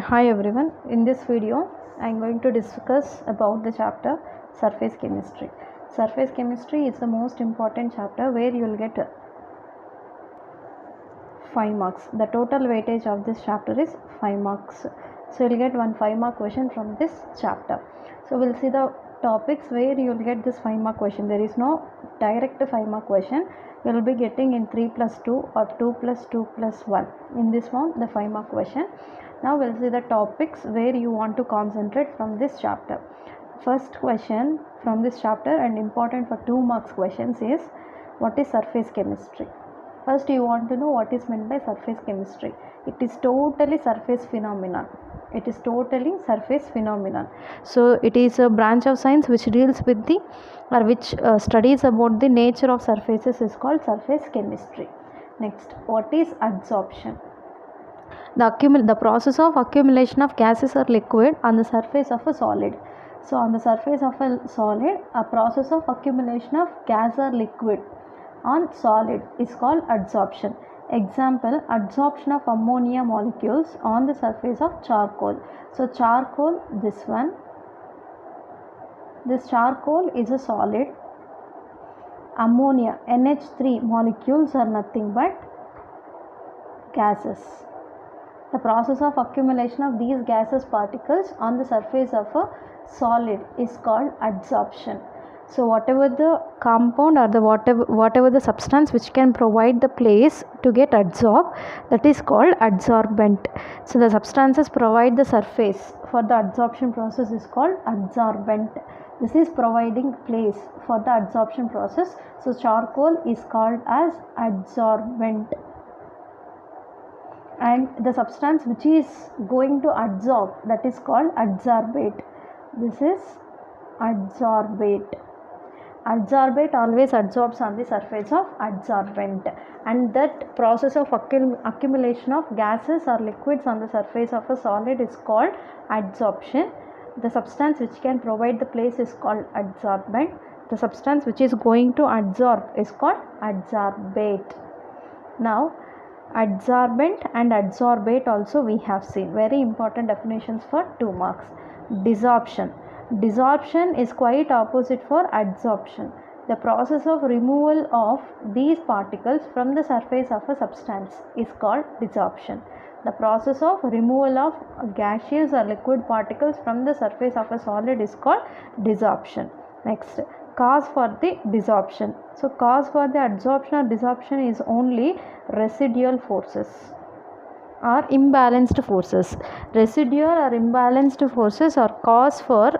Hi everyone, in this video I am going to discuss about the chapter surface chemistry. Surface chemistry is the most important chapter where you will get 5 marks. The total weightage of this chapter is 5 marks. So you will get one 5 mark question from this chapter. So we will see the topics where you will get this 5 mark question. There is no direct 5 mark question. You will be getting in 3 plus 2 or 2 plus 2 plus 1. In this form the 5 mark question. Now we'll see the topics where you want to concentrate from this chapter. First question from this chapter and important for 2 marks questions is what is surface chemistry? First you want to know what is meant by surface chemistry. It is totally surface phenomenon. It is totally surface phenomenon. So it is a branch of science which deals with the or which studies about the nature of surfaces is called surface chemistry. Next, what is adsorption? The process of accumulation of gases or liquid on the surface of a solid. So on the surface of a solid, a process of accumulation of gas or liquid on solid is called adsorption. Example, adsorption of ammonia molecules on the surface of charcoal. So charcoal, this charcoal is a solid. Ammonia, NH3 molecules are nothing but gases. The process of accumulation of these gaseous particles on the surface of a solid is called adsorption. So whatever the compound or the whatever the substance which can provide the place to get adsorbed, that is called adsorbent. So the substances provide the surface for the adsorption process is called adsorbent. This is providing place for the adsorption process. So charcoal is called as adsorbent. And the substance which is going to adsorb, that is called adsorbate. This is adsorbate. Adsorbate always adsorbs on the surface of adsorbent, and that process of accumulation of gases or liquids on the surface of a solid is called adsorption. The substance which can provide the place is called adsorbent. The substance which is going to adsorb is called adsorbate. Now adsorbent and adsorbate also we have seen. Very important definitions for 2 marks. Desorption. Desorption is quite opposite for adsorption. The process of removal of these particles from the surface of a substance is called desorption. The process of removal of gaseous or liquid particles from the surface of a solid is called desorption. Next, cause for the desorption. So cause for the adsorption or desorption is only residual forces or imbalanced forces. Residual or imbalanced forces are cause for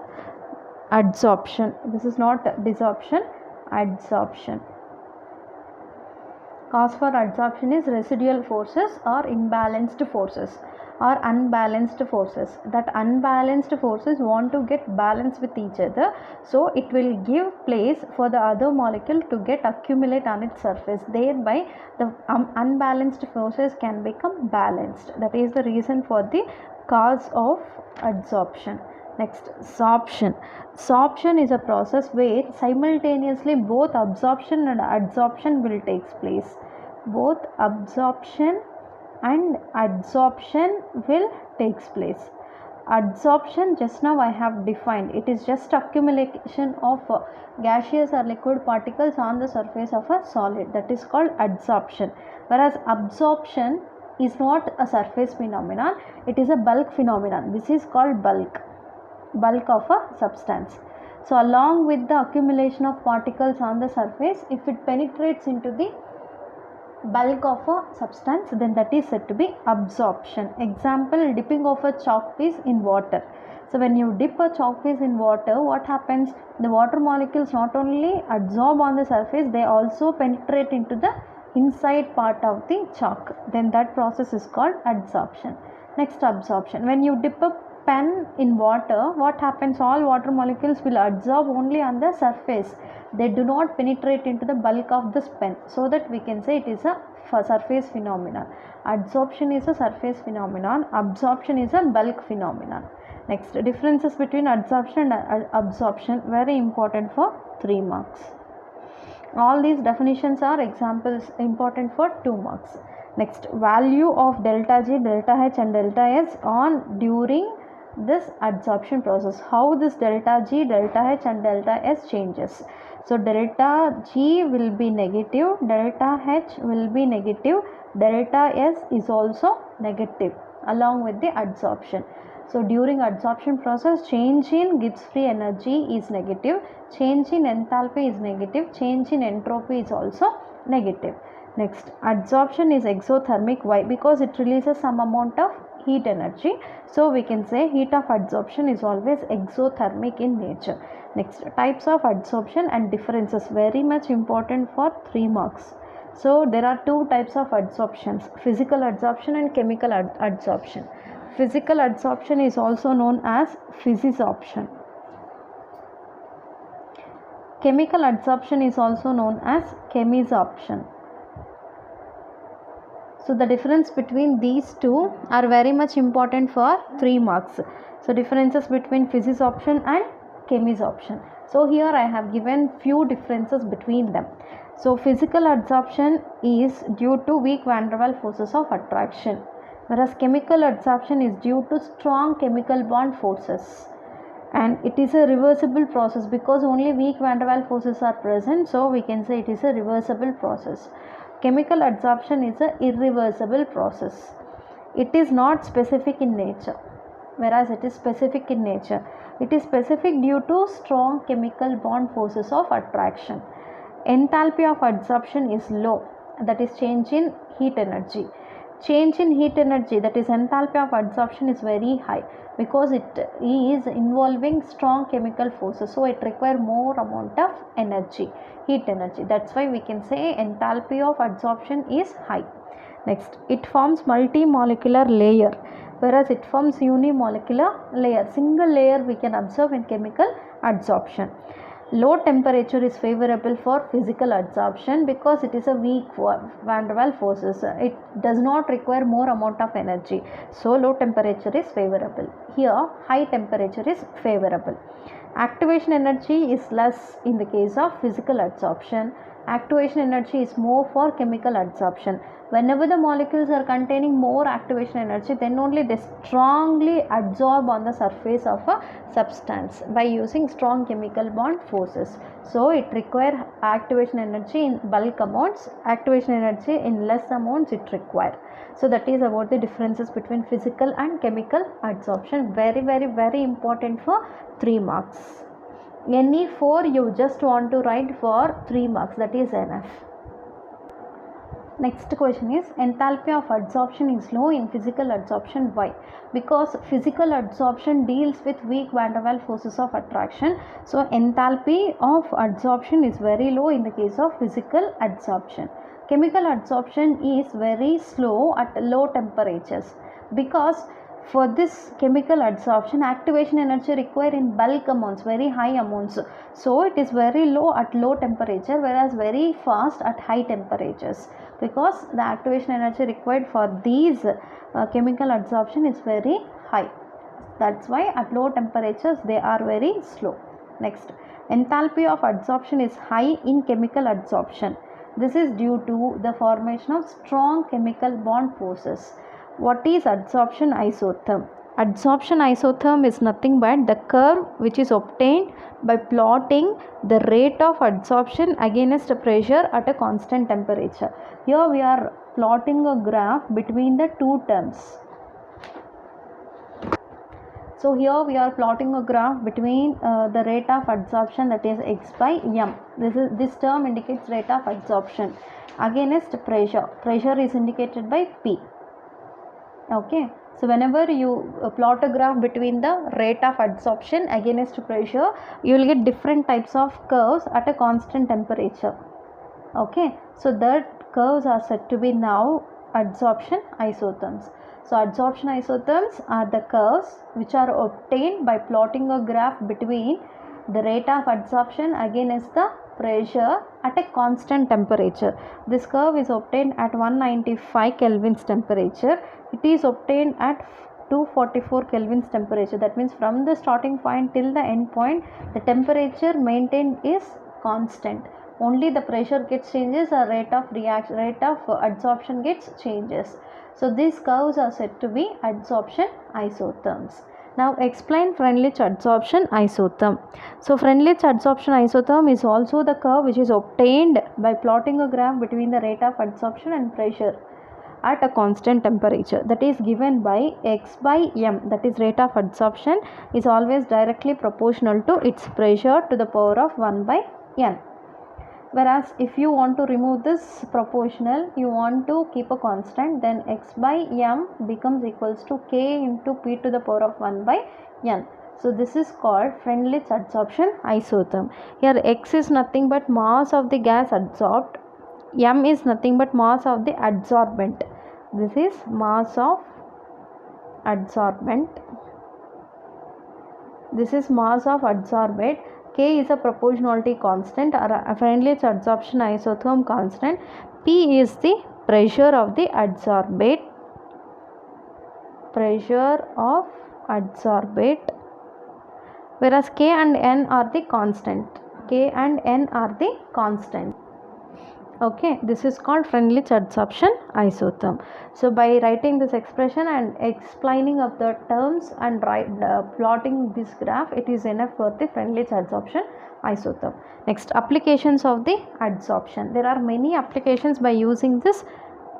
adsorption. This is not desorption, adsorption. Cause for adsorption is residual forces or imbalanced forces or unbalanced forces. That unbalanced forces want to get balance with each other, so it will give place for the other molecule to get accumulate on its surface. Thereby the unbalanced forces can become balanced. That is the reason for the cause of adsorption. Next, sorption. Sorption is a process where simultaneously both absorption and adsorption will take place. Both absorption and adsorption will take place. Adsorption, just now I have defined, it is just accumulation of gaseous or liquid particles on the surface of a solid, that is called adsorption. Whereas absorption is not a surface phenomenon, it is a bulk phenomenon. This is called bulk of a substance. So along with the accumulation of particles on the surface, if it penetrates into the bulk of a substance, then that is said to be absorption. Example, dipping of a chalk piece in water. So when you dip a chalk piece in water, what happens? The water molecules not only adsorb on the surface, they also penetrate into the inside part of the chalk. Then that process is called adsorption. Next, absorption. When you dip a pen in water, what happens? All water molecules will adsorb only on the surface. They do not penetrate into the bulk of this pen, so that we can say it is a surface phenomenon. Adsorption is a surface phenomenon, absorption is a bulk phenomenon. Next, differences between adsorption and absorption, very important for 3 marks. All these definitions are examples important for 2 marks. Next, value of delta G, delta H and delta S on during this adsorption process. How this delta G, delta H and delta S changes. So delta G will be negative, delta H will be negative, delta S is also negative along with the adsorption. So during adsorption process, change in Gibbs free energy is negative, change in enthalpy is negative, change in entropy is also negative. Next, adsorption is exothermic. Why? Because it releases some amount of heat energy. So we can say heat of adsorption is always exothermic in nature. Next, types of adsorption and differences, very much important for 3 marks. So there are 2 types of adsorptions, physical adsorption and chemical adsorption. Physical adsorption is also known as physisorption. Chemical adsorption is also known as chemisorption. So the difference between these two are very much important for 3 marks. So differences between physisorption and chemisorption. So here I have given few differences between them. So physical adsorption is due to weak van der Waals forces of attraction, whereas chemical adsorption is due to strong chemical bond forces, and it is a reversible process because only weak van der Waals forces are present. So we can say it is a reversible process. Chemical adsorption is an irreversible process. It is not specific in nature, whereas it is specific in nature. It is specific due to strong chemical bond forces of attraction. Enthalpy of adsorption is low, that is change in heat energy. Change in heat energy, that is enthalpy of adsorption, is very high because it is involving strong chemical forces, so it requires more amount of energy, heat energy. That's why we can say enthalpy of adsorption is high. Next, it forms multimolecular layer, whereas it forms unimolecular layer. Single layer we can observe in chemical adsorption. Low temperature is favorable for physical adsorption because it is a weak van der Waals forces. It does not require more amount of energy. So low temperature is favorable. Here high temperature is favorable. Activation energy is less in the case of physical adsorption. Activation energy is more for chemical adsorption. Whenever the molecules are containing more activation energy, then only they strongly adsorb on the surface of a substance by using strong chemical bond forces. So it requires activation energy in bulk amounts, activation energy in less amounts it requires. So that is about the differences between physical and chemical adsorption. Very important for 3 marks. Any 4 you just want to write for 3 marks, that is enough. Next question is, enthalpy of adsorption is low in physical adsorption. Why? Because physical adsorption deals with weak van der Waals forces of attraction. So enthalpy of adsorption is very low in the case of physical adsorption. Chemical adsorption is very slow at low temperatures because for this chemical adsorption, activation energy required in bulk amounts, very high amounts. So it is very low at low temperature, whereas very fast at high temperatures, because the activation energy required for these chemical adsorption is very high. That's why at low temperatures they are very slow. Next, enthalpy of adsorption is high in chemical adsorption. This is due to the formation of strong chemical bond forces. What is adsorption isotherm? Adsorption isotherm is nothing but the curve which is obtained by plotting the rate of adsorption against pressure at a constant temperature. Here we are plotting a graph between the two terms. So here we are plotting a graph between the rate of adsorption, that is x by m. This term indicates rate of adsorption against pressure. Pressure is indicated by P. Okay, so whenever you plot a graph between the rate of adsorption against pressure, you will get different types of curves at a constant temperature. Okay, so that curves are said to be now adsorption isotherms. So adsorption isotherms are the curves which are obtained by plotting a graph between the rate of adsorption against the pressure at a constant temperature. This curve is obtained at 195 Kelvin's temperature. It is obtained at 244 Kelvin's temperature. That means from the starting point till the end point, the temperature maintained is constant. only the pressure gets changes or rate of adsorption gets changes. So these curves are said to be adsorption isotherms. Now explain Freundlich adsorption isotherm. So Freundlich adsorption isotherm is also the curve which is obtained by plotting a graph between the rate of adsorption and pressure at a constant temperature, that is given by x by m, that is rate of adsorption is always directly proportional to its pressure to the power of 1 by n. Whereas if you want to remove this proportional, you want to keep a constant, then x by m becomes equals to k into p to the power of 1 by n. So this is called Freundlich adsorption isotherm. Here x is nothing but mass of the gas adsorbed, m is nothing but mass of the adsorbent. This is mass of adsorbent. This is mass of adsorbate. K is a proportionality constant or a Freundlich adsorption isotherm constant. P is the pressure of the adsorbate. Pressure of adsorbate. Whereas K and N are the constant. K and N are the constant. Okay, this is called Freundlich adsorption isotherm. So by writing this expression and explaining of the terms and plotting this graph, it is enough for the Freundlich adsorption isotherm. Next, applications of the adsorption. There are many applications by using this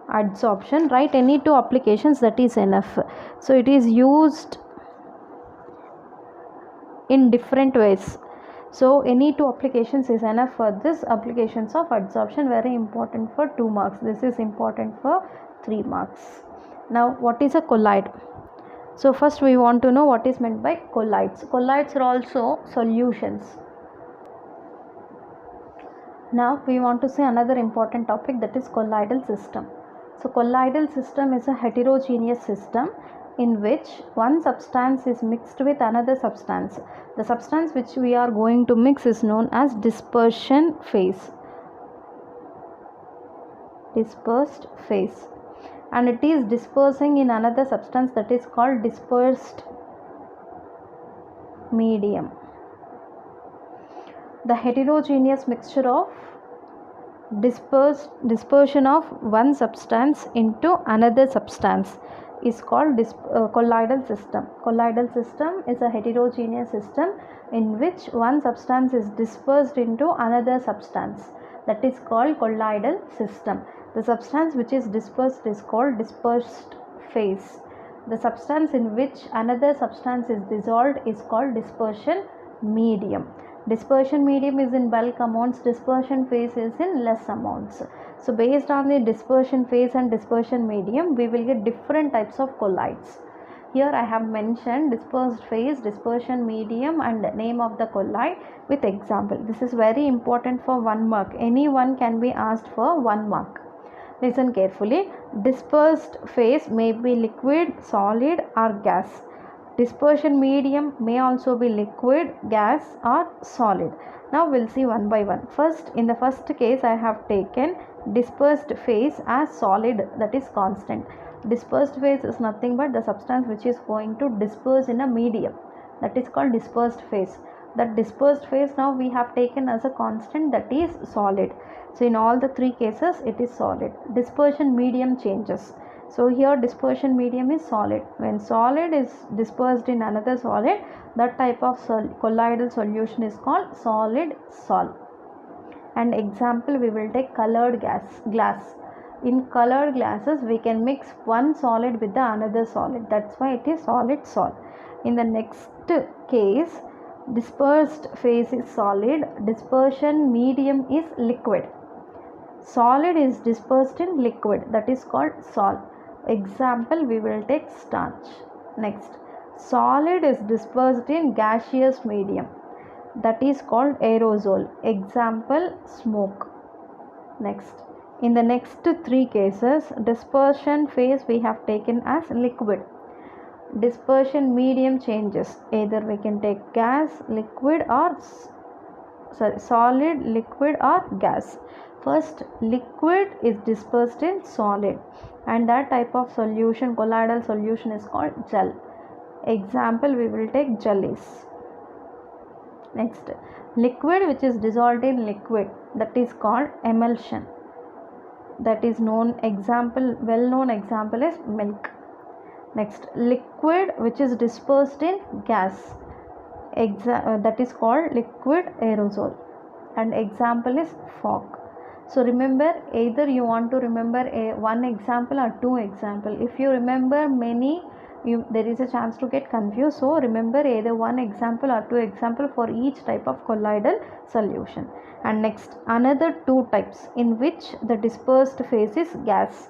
adsorption. Write any two applications, that is enough. So it is used in different ways. So any two applications is enough for this applications of adsorption, very important for 2 marks. This is important for 3 marks. Now what is a colloid? So first we want to know what is meant by colloids. Colloids are also solutions. Now we want to see another important topic, that is colloidal system. So colloidal system is a heterogeneous system in which one substance is mixed with another substance. The substance which we are going to mix is known as dispersion phase. Dispersed phase. And it is dispersing in another substance, that is called dispersed medium. The heterogeneous mixture of dispersion of one substance into another substance is called colloidal system. Colloidal system is a heterogeneous system in which one substance is dispersed into another substance, that is called colloidal system. The substance which is dispersed is called dispersed phase. The substance in which another substance is dissolved is called dispersion medium. Dispersion medium is in bulk amounts, dispersion phase is in less amounts. So based on the dispersion phase and dispersion medium, we will get different types of colloids. Here I have mentioned dispersed phase, dispersion medium and name of the colloid with example. This is very important for 1 mark. Anyone can be asked for 1 mark. Listen carefully. Dispersed phase may be liquid, solid or gas. Dispersion medium may also be liquid, gas or solid. Now we'll see one by one. First, in the first case I have taken dispersed phase as solid, that is constant. Dispersed phase is nothing but the substance which is going to disperse in a medium, that is called dispersed phase. That dispersed phase now we have taken as a constant, that is solid. So in all the 3 cases it is solid. Dispersion medium changes. So here dispersion medium is solid. When solid is dispersed in another solid, that type of colloidal solution is called solid sol. And example we will take colored glass. In colored glasses we can mix one solid with the another solid. That's why it is solid sol. In the next case, dispersed phase is solid, dispersion medium is liquid. Solid is dispersed in liquid, that is called sol. Example we will take starch. Next, solid is dispersed in gaseous medium, that is called aerosol. Example smoke. Next, in the next 3 cases, dispersion phase we have taken as liquid. Dispersion medium changes, either we can take gas, liquid or solid, liquid or gas. First, liquid is dispersed in solid, and that type of solution, colloidal solution, is called gel. Example we will take jellies. Next, liquid which is dissolved in liquid, that is called emulsion. That is known example, well known example is milk. Next, liquid which is dispersed in gas, that is called liquid aerosol, and example is fog. So remember, either you want to remember one example or two example. If you remember many, there is a chance to get confused. So remember either one example or two example for each type of colloidal solution. And next, another two types in which the dispersed phase is gas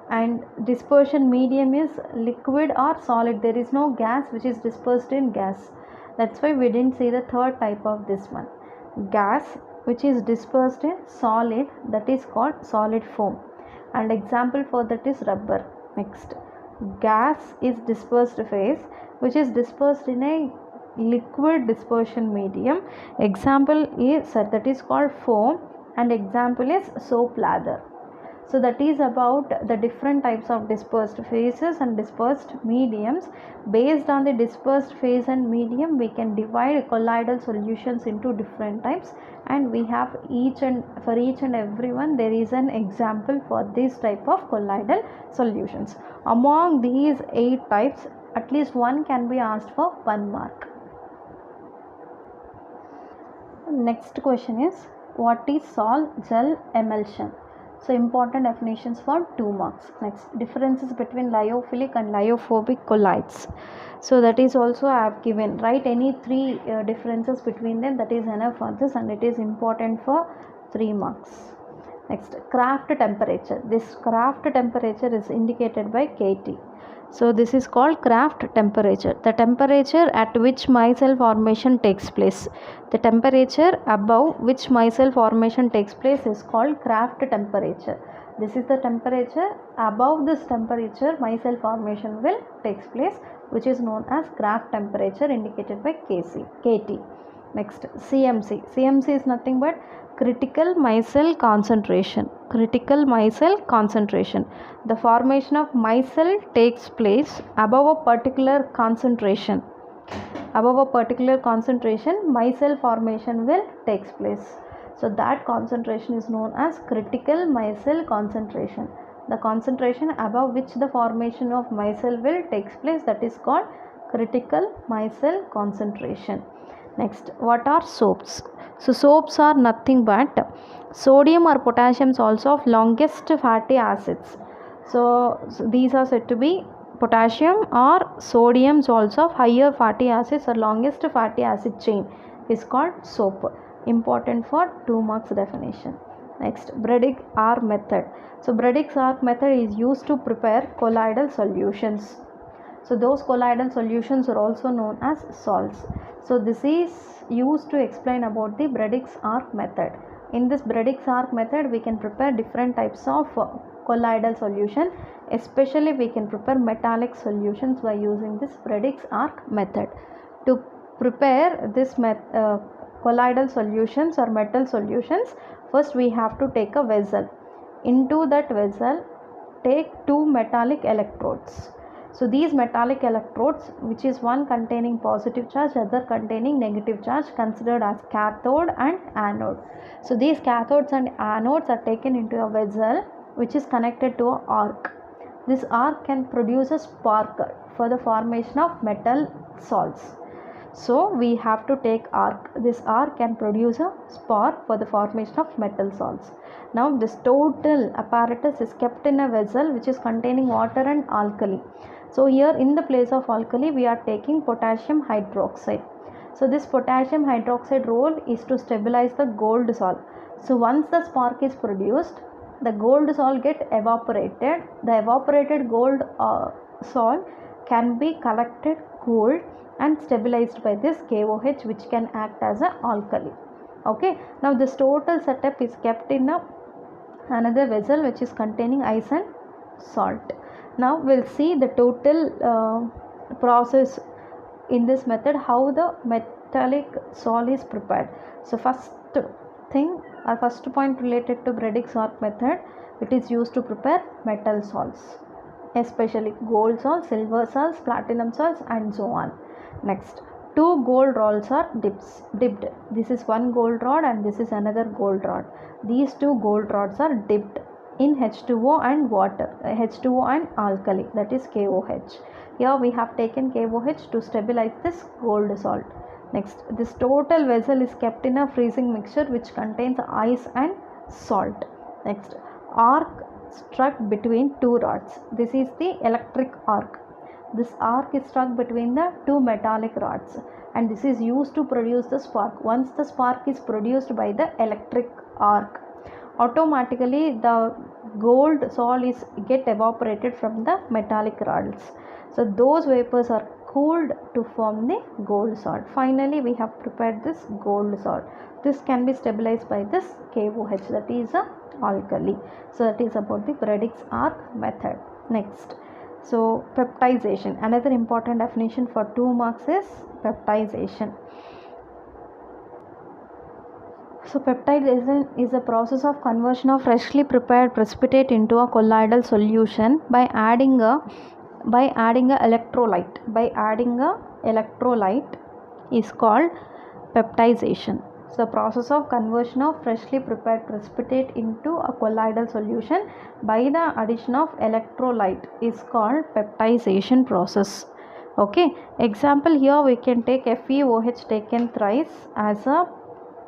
and dispersion medium is liquid or solid. There is no gas which is dispersed in gas. That's why we didn't see the third type of this one. Gas which is dispersed in solid, that is called solid foam, and example for that is rubber. Next, gas is dispersed phase which is dispersed in a liquid dispersion medium. Example is that is called foam, and example is soap lather. So that is about the different types of dispersed phases and dispersed mediums. Based on the dispersed phase and medium, we can divide colloidal solutions into different types, and we have each and every one there is an example for this type of colloidal solutions. Among these 8 types, at least one can be asked for 1 mark. Next question is, what is sol-gel emulsion? So important definitions for 2 marks. Next, differences between lyophilic and lyophobic colloids. So that is also I have given. Write any 3 differences between them, that is enough for this, and it is important for 3 marks. Next, Kraft temperature. This Kraft temperature is indicated by KT. So this is called Kraft temperature, the temperature at which micelle formation takes place. The temperature above which micelle formation takes place is called Kraft temperature. This is the temperature, above this temperature micelle formation will takes place, which is known as Kraft temperature, indicated by KT. Next, CMC. CMC is nothing but critical micelle concentration. Critical micelle concentration. The formation of micelle takes place above a particular concentration. Above a particular concentration, micelle formation will takes place. So that concentration is known as critical micelle concentration. The concentration above which the formation of micelle will takes place, that is called critical micelle concentration. Next, what are soaps? So soaps are nothing but sodium or potassium salts of longest fatty acids. So these are said to be potassium or sodium salts of higher fatty acids or longest fatty acid chain is called soap. Important for 2 marks definition. Next, Bredig-R method. So Bredig-R method is used to prepare colloidal solutions. So those colloidal solutions are also known as salts. So this is used to explain about the Bredig-R method. In this Bredig-R method, we can prepare different types of colloidal solution. Especially we can prepare metallic solutions by using this Bredig-R method. To prepare this colloidal solutions or metal solutions, first we have to take a vessel. Into that vessel, take 2 metallic electrodes. So these metallic electrodes, which is one containing positive charge, other containing negative charge, considered as cathode and anode. So these cathodes and anodes are taken into a vessel which is connected to an arc. This arc can produce a spark for the formation of metal salts. So we have to take arc. This arc can produce a spark for the formation of metal salts. Now this total apparatus is kept in a vessel which is containing water and alkali. So here in the place of alkali we are taking potassium hydroxide. So this potassium hydroxide role is to stabilize the gold salt. So once the spark is produced, the gold salt get evaporated. The evaporated gold salt can be collected, cooled and stabilized by this KOH, which can act as an alkali. Okay, now this total setup is kept in another vessel which is containing ice and salt. Now we'll see the total process in this method, how the metallic salt is prepared. So first thing, our first point related to Bredig-R method, it is used to prepare metal salts, especially gold salts, silver salts, platinum salts and so on. Next, two gold rods are dipped. This is one gold rod and this is another gold rod. These two gold rods are dipped in H2O and water, H2O and alkali, that is KOH. Here we have taken KOH to stabilize this gold salt. Next, this total vessel is kept in a freezing mixture which contains ice and salt. Next, arc struck between two rods. This is the electric arc. This arc is struck between the two metallic rods and this is used to produce the spark. Once the spark is produced by the electric arc, automatically the gold salt is get evaporated from the metallic rods. So those vapors are cooled to form the gold salt. Finally, we have prepared this gold salt. This can be stabilized by this KOH, that is a alkali. So that is about the Braddock's arc method. Next, so peptization. Another important definition for 2 marks is peptization. So peptidation is a process of conversion of freshly prepared precipitate into a colloidal solution by adding a electrolyte. By adding a electrolyte is called peptization. So the process of conversion of freshly prepared precipitate into a colloidal solution by the addition of electrolyte is called peptization process. Okay, example, here we can take FeOH taken thrice as a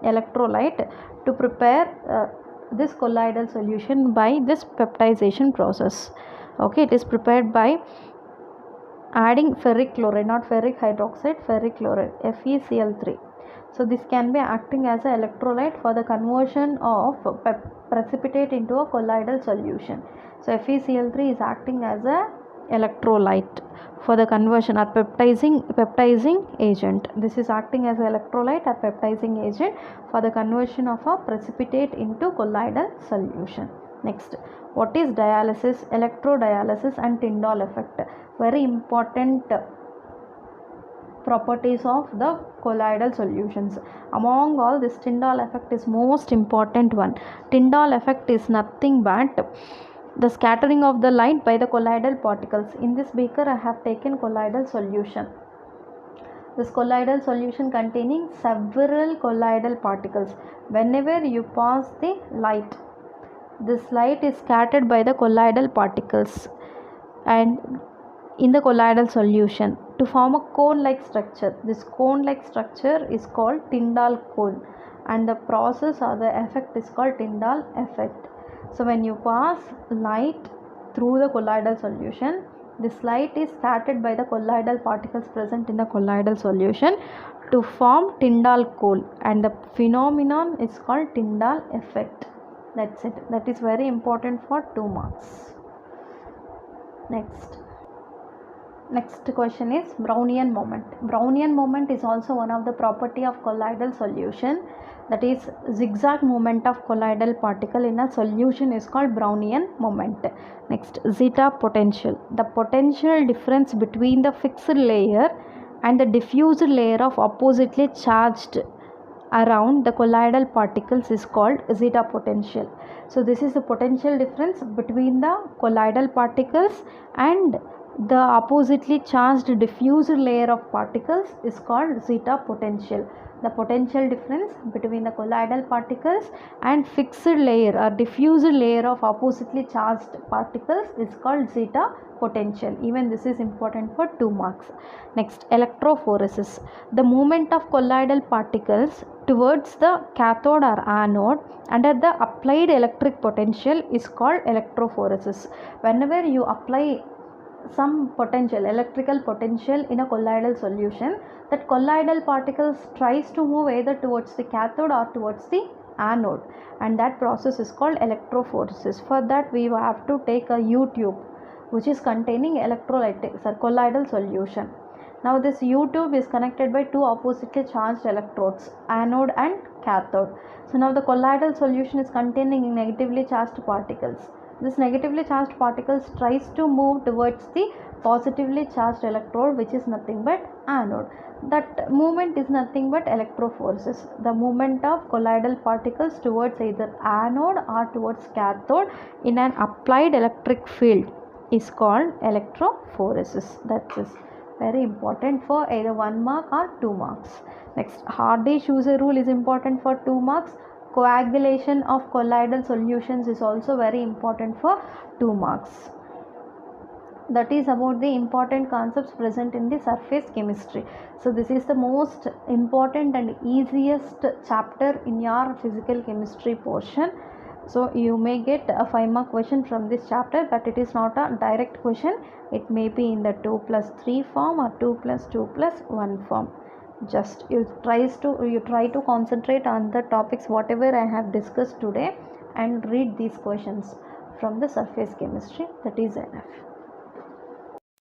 electrolyte to prepare this colloidal solution by this peptization process. Okay, it is prepared by adding ferric chloride, not ferric hydroxide, ferric chloride, FeCl3. So this can be acting as an electrolyte for the conversion of precipitate into a colloidal solution. So FeCl3 is acting as a electrolyte for the conversion or peptizing agent. This is acting as an electrolyte or peptizing agent for the conversion of a precipitate into colloidal solution. Next, what is dialysis, electrodialysis and Tyndall effect? Very important properties of the colloidal solutions. Among all, this Tyndall effect is most important one. Tyndall effect is nothing but the scattering of the light by the colloidal particles. In this beaker I have taken colloidal solution. This colloidal solution containing several colloidal particles. Whenever you pass the light, this light is scattered by the colloidal particles and in the colloidal solution to form a cone-like structure. This cone-like structure is called Tyndall cone and the process or the effect is called Tyndall effect. So when you pass light through the colloidal solution, this light is scattered by the colloidal particles present in the colloidal solution to form Tyndall cone and the phenomenon is called Tyndall effect. That's it. That is very important for 2 marks. Next question is Brownian moment. Brownian moment is also one of the property of colloidal solution, that is zigzag movement of colloidal particle in a solution is called Brownian moment. Next, zeta potential. The potential difference between the fixed layer and the diffused layer of oppositely charged around the colloidal particles is called zeta potential. So this is the potential difference between the colloidal particles and the oppositely charged diffused layer of particles is called zeta potential. The potential difference between the colloidal particles and fixed layer or diffused layer of oppositely charged particles is called zeta potential. Even this is important for 2 marks. Next, electrophoresis. The movement of colloidal particles towards the cathode or anode under the applied electric potential is called electrophoresis. Whenever you apply some potential, electrical potential in a colloidal solution, that colloidal particles tries to move either towards the cathode or towards the anode and that process is called electrophoresis. For that we have to take a U-tube which is containing electrolytic or colloidal solution. Now this U-tube is connected by 2 oppositely charged electrodes, anode and cathode. So now the colloidal solution is containing negatively charged particles. This negatively charged particles tries to move towards the positively charged electrode which is nothing but anode. That movement is nothing but electrophoresis. The movement of colloidal particles towards either anode or towards cathode in an applied electric field is called electrophoresis. That's it. very important for either 1 mark or 2 marks. Next, Hardy-Schuster rule is important for 2 marks. Coagulation of colloidal solutions is also very important for 2 marks. That is about the important concepts present in the surface chemistry. So this is the most important and easiest chapter in your physical chemistry portion. So you may get a 5 mark question from this chapter, but it is not a direct question. It may be in the 2+3 form or 2+2+1 form. Just you try to concentrate on the topics whatever I have discussed today and read these questions from the surface chemistry. That is enough.